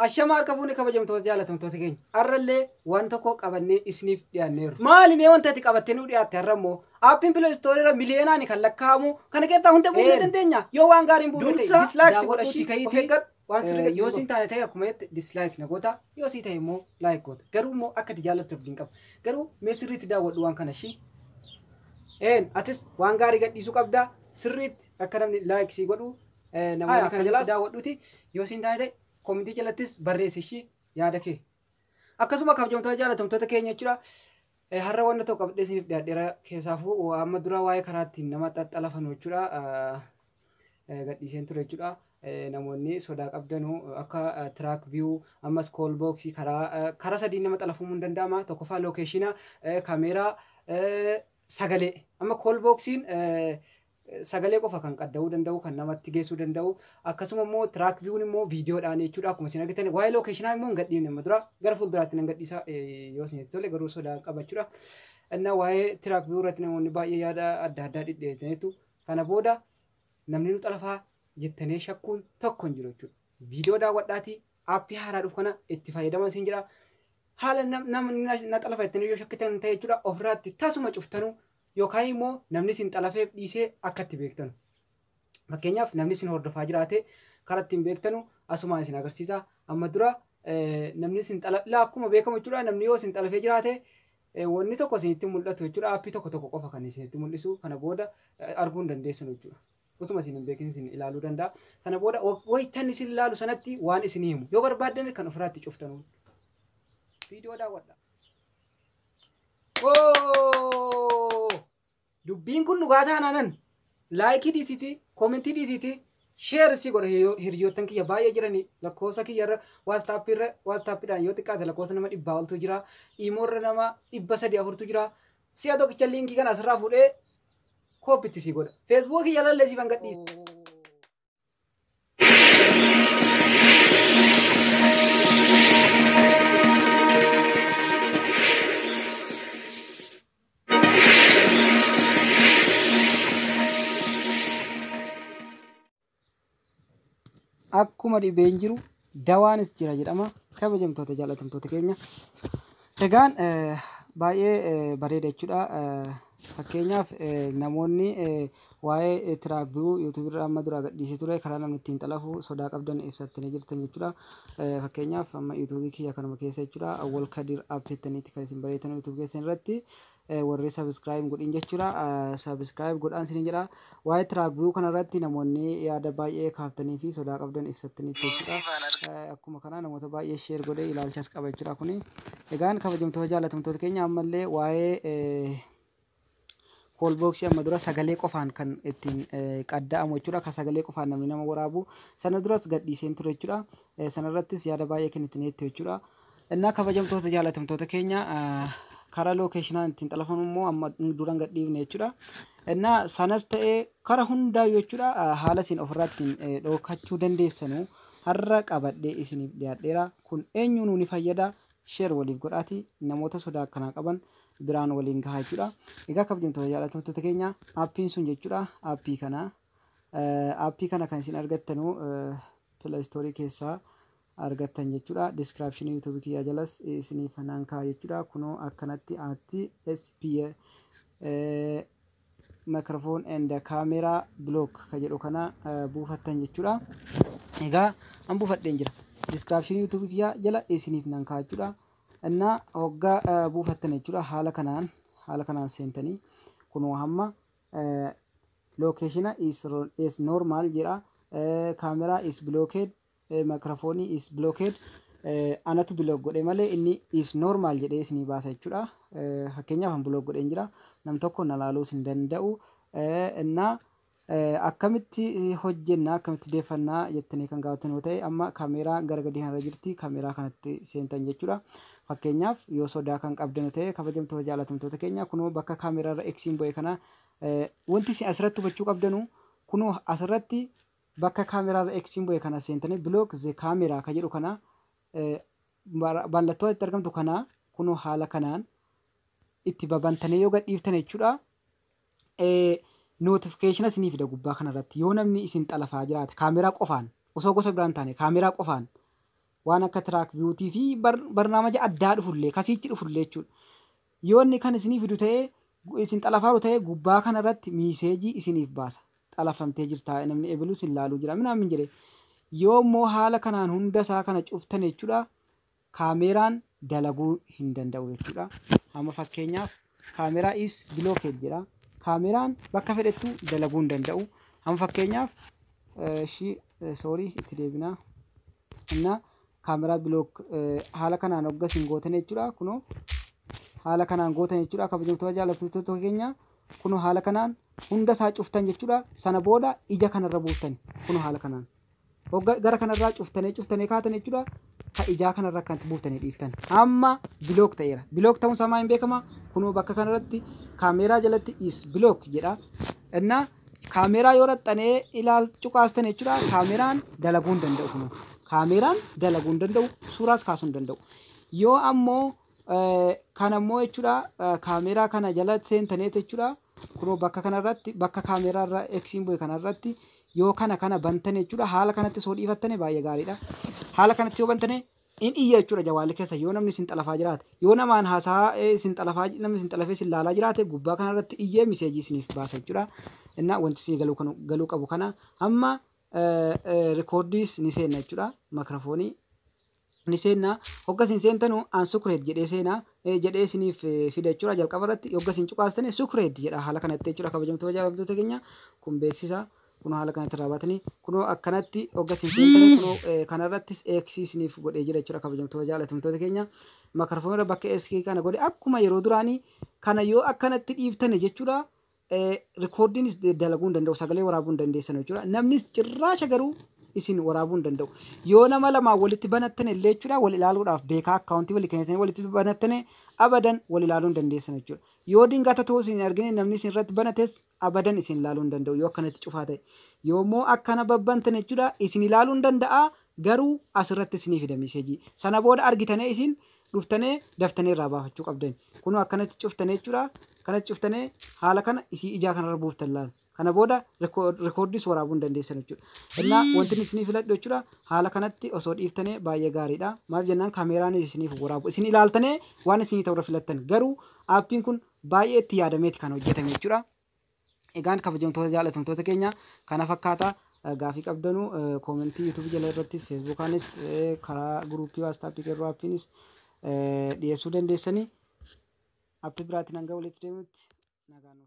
Ashamaar kafuuni kabajamtoota jaalatamtoota keenya arrallee waan tokko qabannee isiniif dhiyaanneerra. Maali mee wanta ati qabattee nu dhiyaatte har'ammoo aappiin Play Store irra miliyoonaan kan lakkaa'amu kana keessaa hunda buufee dandeenya. Yoo waan gaariin buufee ta'e dislike godhashii of eeggadhu. Waan sirrii yoo siin taane ta'e akkuma jetti dislike na goota yoo sii ta'e immoo like goota. Garuu immoo akka ati jaallattu abdiin qaba. Garuu mee sirriitti daawwadhu waan kana shii. Atis waan gaarii gadhiisuu qabdaa sirriitti akka namni like sii godhu namoonni kana jalatti daawwadhuuti yoo siin taane ta'e komitii jalattis barreessishi yaada kee. Akkasuma kabajamtoota jaalatamtoota keenya jechuudha. Har'a wanna tokko qabdee isiniif dhiyaadheera keessaafuu amma dura waa'ee karaatti nama xaxxalafanu jechuudha. Gadhiiseen ture jechuudha. Namoonni sodaa qabdanuu akka track view ammas call box karaa sadii nama xalafamuu hin danda'ama. Tokkoffaa location kaameeraa sagalee amma call boxiin sagalee qofa kan qadda'uu danda'u kan namatti geessuu danda'u akkasuma immoo track view immoo viidiyoodhaan jechuudha akkuma isin argitan waa'ee location immoo hin gadhiifne amma dura gara fuulduraatti nan gadhiisa yoo isin tole garuu sodaa qabachuudha inna waa'ee track view irratti namoonni baay'ee yaada adda addaa dhidheetaniitu kana booda namni nu xalafaa jettanii shakkuun tokko hin jiru jechuudha viidiyoo daawwadhaatii aappii haaraa dhufu kana itti fayyadaman siin jira haala namni na xalafa jettanii yoo shakkitan ta'e jechuudha ofirraatti tasuma cuftanuu yookaan immoo namni sin xalafeef dhiisee akka itti beektanu. Fakkeenyaaf namni sin hordofaa jiraate karaa ittiin beektanu asumaan isin agarsiisa. Amma dura namni sin xalafee akkuma beekamu jechuudha namni yoo sin xalafee jiraate wanni tokko isinitti mul'atu jechuudha aappii tokko qofa kan isinitti mul'isu kana booda arguu hin dandeessanu jechuudha. Utuma isin hin beekin isin ilaaluu danda'a. Kana booda wayitan isin ilaalu sanatti waan isin himu yoo barbaaddan kan ofirraatti cuftanu. Viidiyoo daawwadha. Dubbiin kun dhugaa taanaan laayikii dhiisiti koomentii dhiisiti sheer si godha hiriyoottan kiyya baay'ee jirani lakkoofsa kiyyarra waastaappiidhaan yoo xiqqaate lakkoofsa nama 100 oltu jira iimoorra nama 300-400 jira si'a tokkicha liinkii kana asirraa fuudhee koopitti si godha feesbuukii kiyyarrallee siif gadhiisa. Akkuma dhibeen jiru dawaanis jira jedhama kabajamtoota jaalatamtoota keenya. Egaan baay'ee bareeda jechuudha. Fakkeenyaaf namoonni waa'ee track view YouTube irraa amma dura gadhiisee ture karaa namni ittiin xalafu sodaa qabdan ibsattanii jirtan jechuudha. Fakkeenyaaf amma YouTube kiyya kanuma keessa jechuudha awwal kadir app jettaniitti kan isin bareetan YouTube keessan irratti warri subscribe godhin jechuudha. Subscribe godhaan isin jedha. Waa'ee track view kana irratti namoonni yaada baay'ee kaaftanii fi sodaa qabdan ibsattanii jechuudha. Akkuma kana namoota baay'ee share godhee ilaalchas qaba jechuudha kuni. Egaan kabajamtoota jaalatamtoota keenya ammallee waa'ee call box amma dura sagalee qofaan kan ittiin qadda'amu jechuudha. Ka sagalee qofaan namni nama waraabu sana duras gadhiiseen ture jechuudha. Sana irrattis yaada baay'ee kennitaniitti jechuudha. Innaa kabajamtoota jaalatamtoota keenya karaa lokeeshinaan ittiin xalafamu immoo amma duraan gadhiifne jechuudha. Innaa sanas ta'ee karaa hundaa jechuudha haala isin ofirraa ittiin dhookachuu dandeessanu har'a qabadhee isiniif dhiyaadheera. Kun eenyuun ni fayyada share waliif godhaati namoota sodaa akkanaa qaban biraan waliin gahaa jechuudha. Egaa kabajamtoota jaalatamtoota keenya aappiin sun jechuudha aappii kana kan isin argattanu Play Store keessaa argattan jechuudha. Description YouTube kiyya jalas isiniif naan kaa'aa jechuudha. Kunoo akkanatti SP microphone and camera block ka jedhu kana buufattan jechuudha. Egaa an buufadheen jira. Description YouTube kiyya jala isiniif naan kaa'aa jechuudha. Innaa hoggaa buufattan jechuudha haala kanaan seentanii kunoo hamma location is normal jedha camera is blocked microphone is blocked anatu block godhe malee inni is normal jedhee isinii baasa jechuudha. Fakkeenyaaf an block godheen jira nam tokko na laaluus hin danda'u innaa akkamitti hojjenna akkamitti deeffannaa jettanii kan gaafatan yoo ta'e amma kaameeraa gara gadii kanarra jirti kaameeraa kanatti seentan jechuudha. Fakkeenyaaf yoo sodaa kan qabdan ta'e kabajamtoota jaalatamtoota keenya kunoo bakka kaameeraa irra eksiin bu'e kana wanti isin asirratti hubachuu qabdanu kunoo asirratti bakka kaameeraa irra eksiin bu'e kana seentanii block the camera ka jedhu kana mallattoo itti argamtu kana kunoo haala kanaan itti babantanii yoo gadhiiftan jechuudha. Notification isiniif fida gubbaa kanarratti yoo namni isin xalafaa jiraate kaameeraa qofaan osoo gosa biraan taane kaameeraa qofaan waan akka track viewtii fi barnaamija addaa dhufullee kasiichi dhufullee jechuudha. Yoo inni kan isinii fidu ta'ee isin xalafaaru ta'ee gubbaa kanarratti miiseejii isiniif baasa. Xalafamtee jirtaa namni eebilu sin laaluu jira minaamin jedhe. Yoo immoo haala kanaan hunda isaa kana cuftan jechuudha kaameeraan dalaguu hin danda'u jechuudha. Amma fakkeenyaaf kaameeraa is blocked jedha. Kaameeraan bakka fedhettu dalaguu hin danda'u. Amma fakkeenyaaf itti deebinaa. Inna kaameeraa block haala kanaan hoggasin gootan jechuudha. Kunoo haala kanaan gootan jechuudha. Kabajamtoota jaallattoota keenya kunoo haala kanaan hunda isaa cuftan jechuudha. Sana booda ija kanarra buuftan. Kunoo haala kanaan gara kanarraa cuftanii kaatan jechuudha. Ka ijaa kanarra kanatti buuftanii dhiiftan. Amma block ta'eera. Block ta'uun isaa maaliin beekama? Kunoo bakka kanarratti kaameeraa jalatti is block jedha. Inna kaameeraa yoo raxxanee cuqaastan jechuudha. Kaameeraan dalaguu hin danda'u kunoo. Kaameeraan dalaguu hin danda'u. Suuraas kaasuu hin danda'u. Yoo ammoo kan ammoo jechuudha kaameeraa kana jala seentanii jechuudha. Kunoo bakka kanarratti bakka kaameeraarra eksiin bu'e kanarratti yoo kana bantan jechuudha. Haala kanatti soo dhiifattane baay'ee gaariidha. Haala kanatti yoo bantane in iyya jechuudha jawaalli keessa yoo namni isin xalafaa jiraate yoo namaan haasaa isin xalafaa namni isin xalafee isin laalaa jiraate gubbaa kanarratti iyyee miseejii isiniif baasa jechuudha. Innaa wanti isin galuu qabu kana amma rekoordiis ni seenna jechuudha. Makirafoonii ni seenna hoggasin seentanu ansukureet jedhee seenaa jedhee isiniif fida jechuudha. Jalqaba irratti hoggasin cuqaastane sukureet jedha haala kanatti jechuudha. Kabajamtoota jaallattoota keenya kun beeksisa. Kunoo haala kanatti raawwatanii kunoo akkanatti hoggasin seentanii kunoo kanarrattis eeksii isiniif godhee jira jechuudha. Kabajamtoota jaallattoota keenya makarafoonirra bakka eeskii kana godhe akkuma yeroo duraanii kana yoo akkanatti dhiiftane jechuudha. Rekoordiinis dalaguu hin danda'u sagalee waraabuu hin dandeessan jechuudha. Namnis cirraasha garuu isin waraabuu hin danda'u. Yoo nama lamaan walitti banattane illee jechuudha wal ilaaluudhaaf beekaa akkaawuntii walii kennitanii walitti banattane abadan wal ilaaluu hin dandeessan jechuudha. Yoo dingata ta'uu isin argine namni isin irratti banates abadan isin ilaaluu hin danda'u yoo akkanatti cufaa ta'e. Yoo immoo akkana babbantane jechuudha isin ilaaluu hin danda'a garuu asirratti isinii fida miseejii. Sana booda argitanii isin dhuftanii daftanii irraa baafachuu qabdan. Kunoo akkanatti cuftanii jechuudha. Kanatti cuftanii haala kana isii ijaa kanarra buuftan laal. Kana booda rekoordiis waraabuu hin dandeessan jechuudha. Innaa wanti isinii filadhu jechuudha haala kanatti osoo dhiiftanii baay'ee gaariidha. Maaf jennaan kaameeraan isiniif waraabu. Isin ilaaltanii waan isinii ta'uu filattan. Garuu aappiin kun baay'ee itti yaadameeti kan hojjetame jechuudha. Egaan kabajamtoota jaallatamtoota keenya kana fakkaata. Gaafii qabdanuu koomentii yuutuubii jala irrattis feesbuukaanis karaa guruupii waastaappii qeerroo aappiinis dhiyeessuu dandeessanii. Appii biraatiin hanga walitti deemutti nagaan